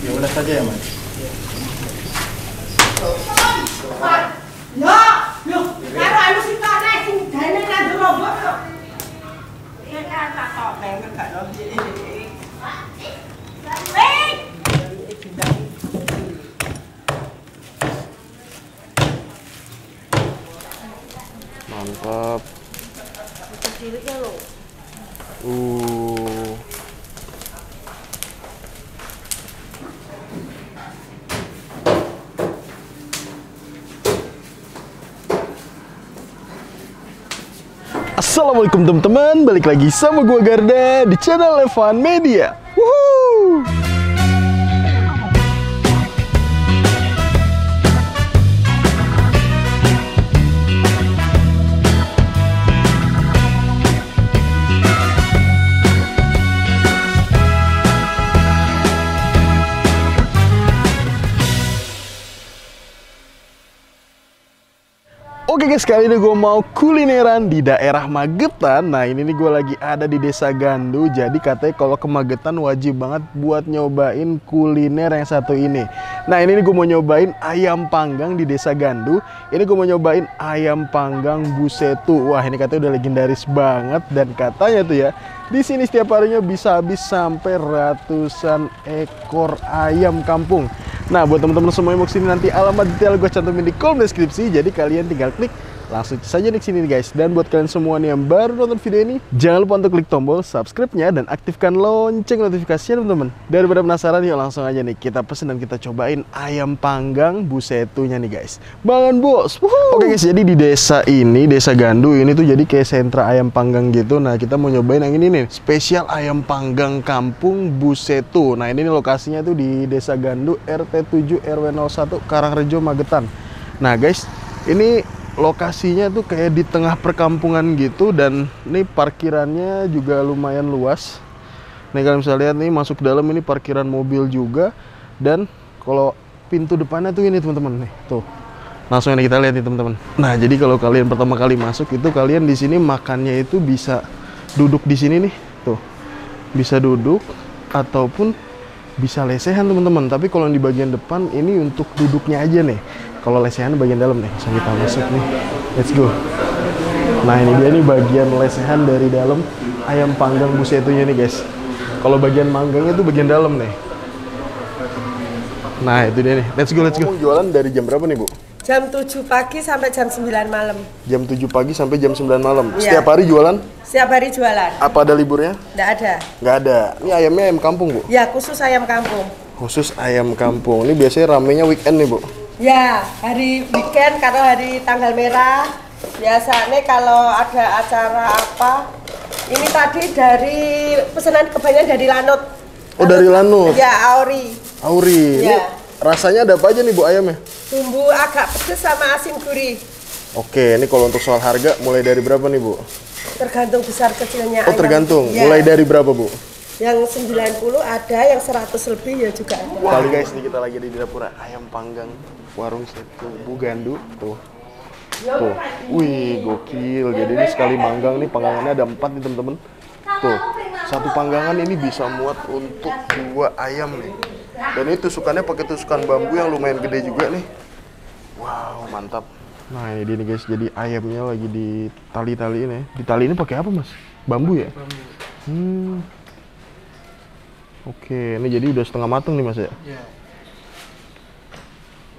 Ya ulas saja ya mas. Ya, yuk, kalau anu sing kane sing dene nang robot kok. Iya kan tak tok nang gak ono iki. Mantap. Ciliknya lho. Assalamualaikum teman-teman, balik lagi sama gua Garda di channel Levan Media. Woohoo! Oke guys, kali ini gue mau kulineran di daerah Magetan. Nah ini nih gue lagi ada di Desa Gandu. Jadi katanya kalau ke Magetan wajib banget buat nyobain kuliner yang satu ini. Nah ini nih gue mau nyobain ayam panggang di Desa Gandu. Ini gue mau nyobain ayam panggang Bu Setu. Wah ini katanya udah legendaris banget. Dan katanya tuh ya, di sini setiap harinya bisa habis sampai ratusan ekor ayam kampung. Nah buat teman-teman semua yang mau kesini, nanti alamat detail gue cantumin di kolom deskripsi. Jadi kalian tinggal klik langsung saja di sini guys. Dan buat kalian semua nih yang baru nonton video ini, jangan lupa untuk klik tombol subscribe-nya dan aktifkan lonceng notifikasinya teman-teman. Daripada penasaran, yuk langsung aja nih kita pesen dan kita cobain ayam panggang Bu Setunya nih guys. Bangun bos. Oke guys, jadi di desa ini, Desa Gandu ini tuh jadi kayak sentra ayam panggang gitu. Nah kita mau nyobain yang ini nih, spesial ayam panggang kampung Bu Setu. Nah ini nih lokasinya tuh di Desa Gandu, RT 7 RW 01 Karangrejo Magetan. Nah guys, ini lokasinya tuh kayak di tengah perkampungan gitu, dan ini parkirannya juga lumayan luas. Nih kalian bisa lihat nih, masuk ke dalam ini parkiran mobil juga. Dan kalau pintu depannya tuh ini teman-teman nih, tuh. Langsung ini kita lihat nih teman-teman. Nah, jadi kalau kalian pertama kali masuk itu kalian di sini makannya itu bisa duduk di sini nih, tuh. Bisa duduk ataupun bisa lesehan teman-teman. Tapi kalau yang di bagian depan ini untuk duduknya aja nih. Kalau lesehan bagian dalam nih, bisa kita masuk nih. Let's go. Nah ini dia nih bagian lesehan dari dalam ayam panggang Bu Setunya nih guys. Kalau bagian manggangnya tuh bagian dalam nih. Nah itu dia nih. Let's go, let's go. Jualan dari jam berapa nih Bu? Jam 7 pagi sampai jam 9 malam. Jam 7 pagi sampai jam 9 malam. Iya. Setiap hari jualan? Setiap hari jualan. Apa ada liburnya? Nggak ada. Nggak ada. Ini ayamnya ayam kampung Bu? Ya khusus ayam kampung. Khusus ayam kampung. Ini biasanya ramenya weekend nih Bu? Ya, hari weekend, kalau hari tanggal merah. Biasanya kalau ada acara apa. Ini tadi dari pesanan kebanyakan dari Lanut. Oh dari Lanut? Ya, Auri. Auri. Ya. Ini rasanya ada apa aja nih Bu ayamnya? Bumbu agak pedas sama asin gurih. Oke, ini kalau untuk soal harga mulai dari berapa nih Bu? Tergantung besar kecilnya Oh ayam. tergantung, Ya. mulai dari berapa Bu? Yang 90 ada, yang 100 lebih ya juga ada. Kali guys, nih kita lagi di dapur ayam panggang warung Setu Bu Gandu. Tuh, tuh, wih gokil. Jadi ini sekali manggang nih, panggangannya ada 4 nih temen-temen. Tuh, satu panggangan ini bisa muat untuk 2 ayam nih. Dan ini tusukannya pakai tusukan bambu yang lumayan gede juga nih. Wow, mantap. Nah ini dia nih guys, jadi ayamnya lagi di tali-tali ini. Di tali ini pakai apa mas? Bambu ya? Oke, ini jadi udah setengah mateng nih mas ya? Iya.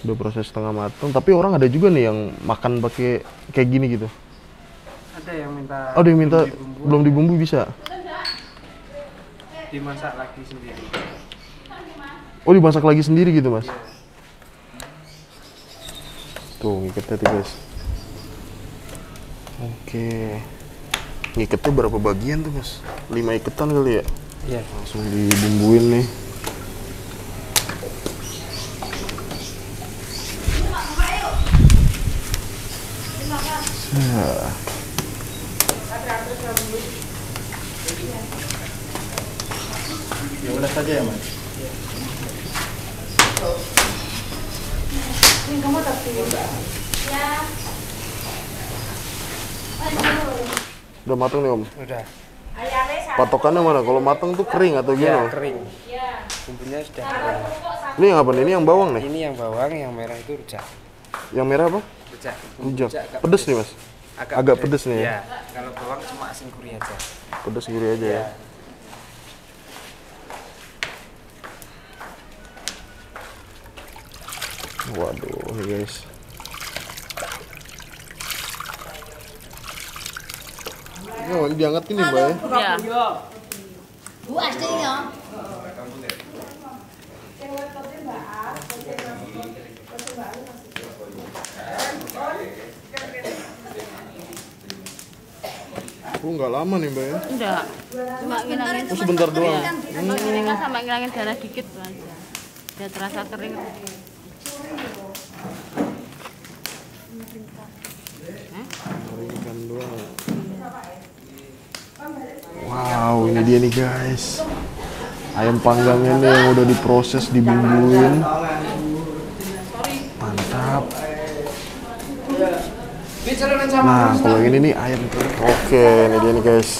Udah proses setengah mateng, tapi orang ada juga nih yang makan pakai kayak gini gitu. Ada yang minta. Oh, ada yang minta belum dibumbu bisa? Dimasak lagi sendiri. Oh, dimasak lagi sendiri gitu mas? Tuh, ngiketnya tuh guys. Oke. Ngiketnya berapa bagian tuh mas? 5 iketan kali ya? Iya. Langsung dibumbuin nih. Ya ulas saja ya mas. Ini kamu tapi ya. Udah mateng nih om? Udah. Patokannya mana? Kalau mateng tuh kering atau gimana? Kering. Bumbunya sudah kering. Ini yang apa nih? Ini yang bawang nih? Ini yang bawang, yang merah itu rujak. Yang merah apa? Rujak. Rujak. agak Pedes nih mas? Agak pedes nih ya? Iya. Kalau bawang cuma asin gurih aja. Pedes gurih aja ya? Waduh nih guys. Ini diangkat ini mbak ya? Iya. Bu aslinya. Nggak lama nih mbak ya? Enggak. Cuma ngilangin. Oh, sebentar doang. Ngilangin sama ngilangin darah dikit aja. Biar terasa kering. Keringkan doang. Wow, ini dia nih guys. Ayam panggangnya nih yang udah diproses, dibumbuin. Mantap. Nah, kalau yang ini nih ayam. Oke, ini dia nih guys.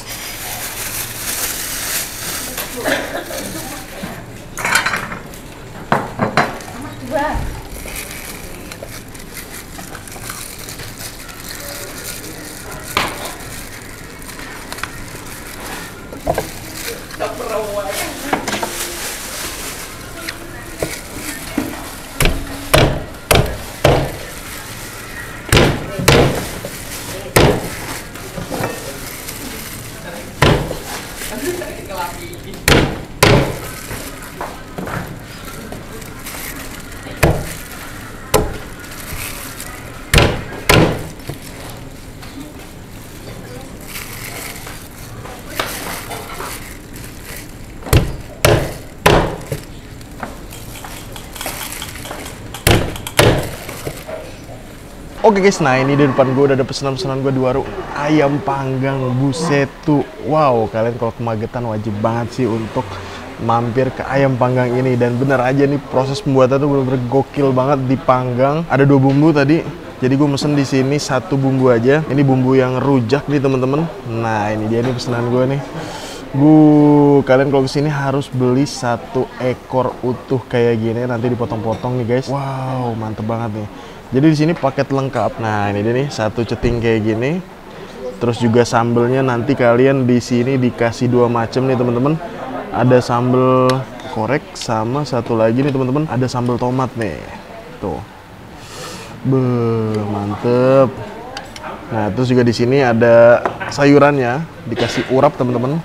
Oke guys, nah ini di depan gue udah ada pesanan-pesanan gue di warung ayam panggang Busetu. Wow, kalian kalau ke Magetan wajib banget sih untuk mampir ke ayam panggang ini. Dan bener aja nih proses pembuatan tuh bener-bener gokil banget, dipanggang. Ada 2 bumbu tadi, jadi gue mesen di sini 1 bumbu aja. Ini bumbu yang rujak nih temen-temen. Nah ini dia nih pesanan gue nih. Kalian kalau kesini harus beli 1 ekor utuh kayak gini, nanti dipotong-potong nih guys. Wow, mantep banget nih. Jadi di sini paket lengkap. Nah, ini dia nih 1 ceting kayak gini. Terus juga sambelnya nanti kalian di sini dikasih 2 macam nih teman-teman. Ada sambel korek sama satu lagi nih teman-teman, ada sambel tomat nih. Tuh. Mantep. Nah, terus juga di sini ada sayurannya, dikasih urap teman-teman.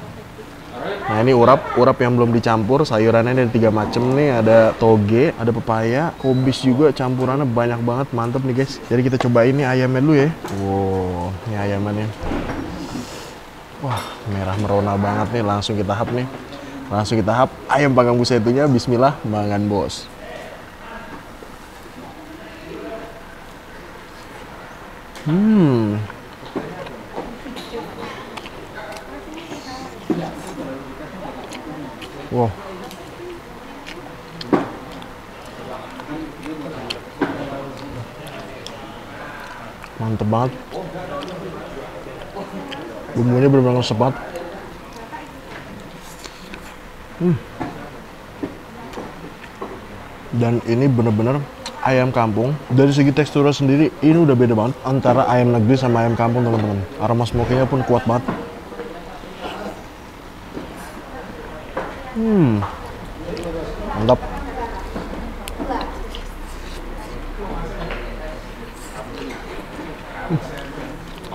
Nah ini urap yang belum dicampur, sayurannya ada 3 macam nih, ada toge, ada pepaya, kobis juga, campurannya banyak banget, mantep nih guys. Jadi kita cobain nih ayamnya dulu ya. Wow, ini ayamnya. Wah, merah merona banget nih, langsung kita hap nih. Langsung kita hap ayam panggang Busetunya, bismillah, mangan bos. Wow. Mantep banget. Bumbunya benar-benar sepat. Dan ini benar-benar ayam kampung. Dari segi teksturnya sendiri, ini udah beda banget antara ayam negeri sama ayam kampung teman-teman. Aroma smoky-nya pun kuat banget. Mantap.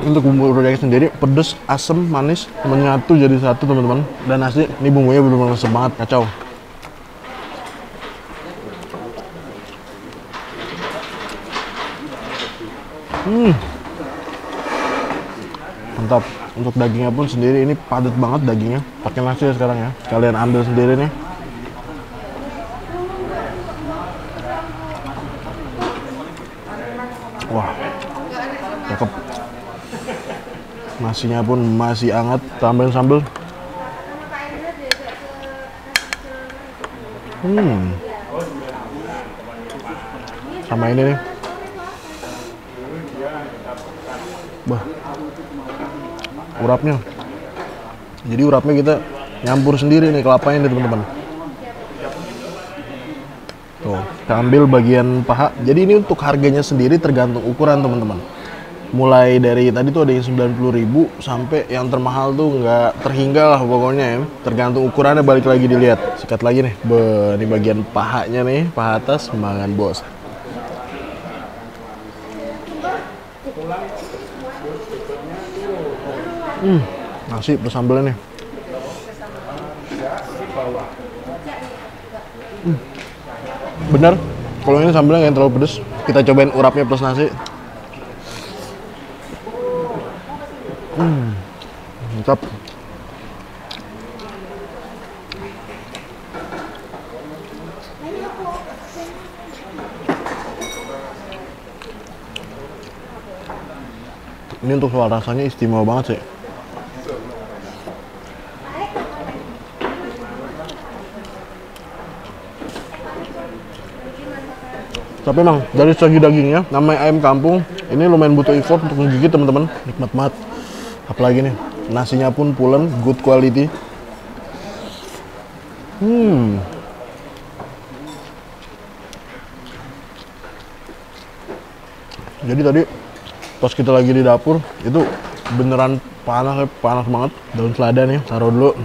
Untuk bumbu rujaknya sendiri pedes, asam, manis menyatu jadi satu teman-teman. Dan asli ini bumbunya benar-benar semangat, kacau. Mantap. Untuk dagingnya pun sendiri ini padat banget dagingnya. Pakai nasi ya sekarang ya. Kalian ambil sendiri nih. Wah, cakep. Nasinya pun masih hangat, tambahin sambal. Sama ini nih. Bah, urapnya. Jadi urapnya kita nyampur sendiri nih kelapanya nih teman-teman. Tuh. Kita ambil bagian paha. Jadi ini untuk harganya sendiri tergantung ukuran teman-teman. Mulai dari tadi tuh ada yang 90.000 sampai yang termahal tuh nggak terhingga lah pokoknya ya. Tergantung ukurannya, balik lagi dilihat. Sikat lagi nih. Ini bagian pahanya nih, paha atas, mangan bos. Nasi plus sambelnya nih. Bener, kalau ini sambelnya nggak terlalu pedes. Kita cobain urapnya plus nasi. Mantap. Ini untuk soal rasanya istimewa banget sih. Tapi emang dari segi dagingnya, namanya ayam kampung, ini lumayan butuh effort untuk menggigit teman-teman. Nikmat banget. Apalagi nih, nasinya pun pulen, good quality. Jadi tadi pas kita lagi di dapur itu beneran panas banget. Daun selada nih, taruh dulu.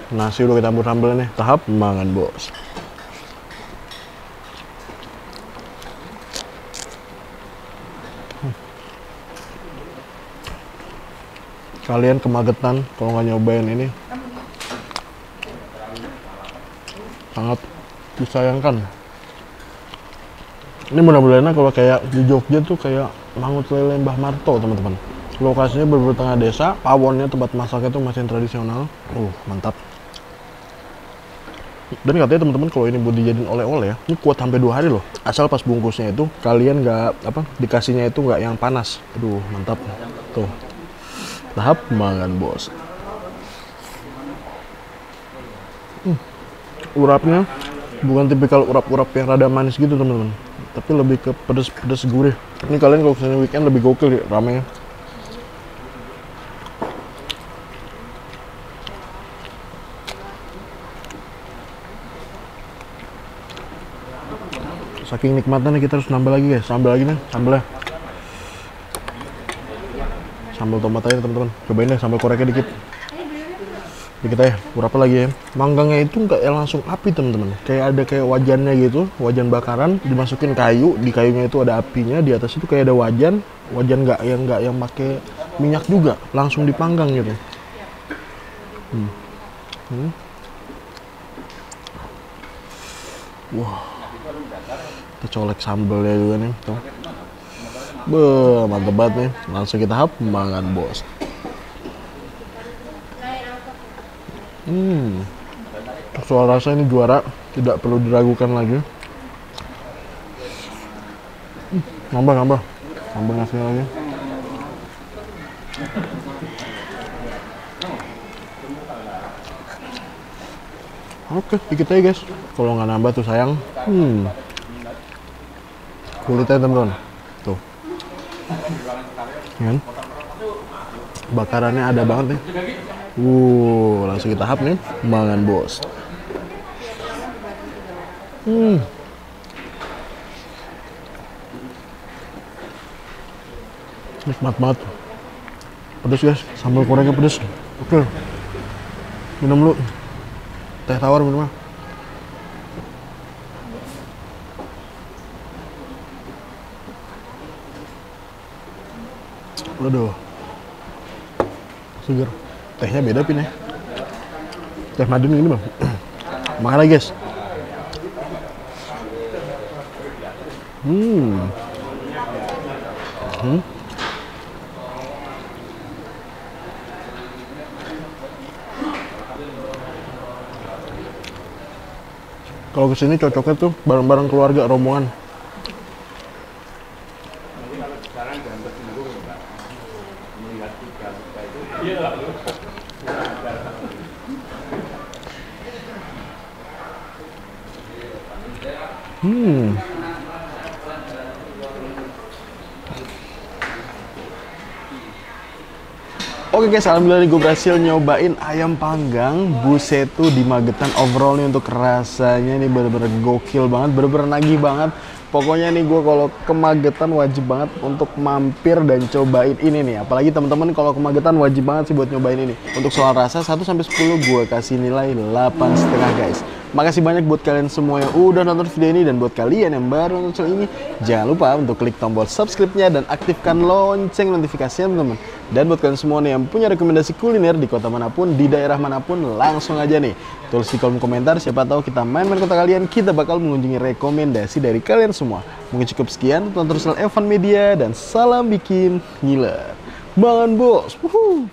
Nasi udah kita campur sambal nih, tahap mangan bos. Kalian kemagetan kalau nggak nyobain ini, sangat disayangkan. Ini mudah-mudahan kalau kayak di Jogja tuh kayak Mangut Lele Mbah Marto teman-teman. Lokasinya bener-bener tengah desa, pawonnya tempat masaknya tuh masih tradisional. Mantap. Dan katanya teman-teman kalau ini buat dijadiin oleh-oleh ya, ini kuat sampai 2 hari loh. Asal pas bungkusnya itu kalian nggak dikasihnya itu nggak yang panas. Aduh mantap. Tuh. Tahap mangan bos. Urapnya bukan tipikal urap-urap yang rada manis gitu teman-teman, tapi lebih ke pedes-pedes gurih. Ini kalian kalau kesini weekend lebih gokil ya ramenya. Saking nikmatnya kita harus nambah lagi guys, nambah lagi nih sambelnya. Sambal tomat aja teman-teman, cobain deh sambal koreknya dikit. Dikit aja, berapa lagi ya. Manggangnya itu nggak langsung api teman-teman, kayak wajannya gitu, wajan bakaran, dimasukin kayu, di kayunya itu ada apinya, di atas itu kayak ada wajan nggak yang pakai minyak juga, langsung dipanggang gitu. Wah, kita colek sambelnya juga nih, tuh. Mantep banget nih, langsung kita hap mangan bos. Soal rasa ini juara, tidak perlu diragukan lagi. Nambah nasinya lagi. Oke, dikit aja guys. Kalau nggak nambah tuh sayang. Kulitnya teman-teman, tuh. Kan? Bakarannya ada banget nih. Langsung kita hap nih, mangan bos. Nikmat banget. Pedes guys, sambal koreknya pedes. Oke. Minum dulu. Teh tawar minum mah. Waduh. Seger. Tehnya beda pin ya. Teh madun ini bang. Makan lagi guys. Kalau kesini cocoknya tuh bareng-bareng keluarga, rombongan. Oke guys, alhamdulillah nih gue berhasil nyobain ayam panggang Bu Setu di Magetan. Overall nih untuk rasanya nih bener-bener gokil banget, bener-bener nagih banget. Pokoknya nih gue kalau ke Magetan wajib banget untuk mampir dan cobain ini nih. Apalagi teman-teman kalau ke Magetan wajib banget sih buat nyobain ini. Untuk soal rasa 1-10 gue kasih nilai 8,5 guys. Makasih banyak buat kalian semua yang udah nonton video ini, dan buat kalian yang baru nonton channel ini, jangan lupa untuk klik tombol subscribe-nya dan aktifkan lonceng notifikasinya teman-teman. Dan buat kalian semua nih yang punya rekomendasi kuliner di kota manapun, di daerah manapun, langsung aja nih tulis di kolom komentar. Siapa tahu kita main-main kota kalian, kita bakal mengunjungi rekomendasi dari kalian semua. Mungkin cukup sekian, tonton terus Evan Media dan salam bikin ngiler. Bangun bos. Wuhu.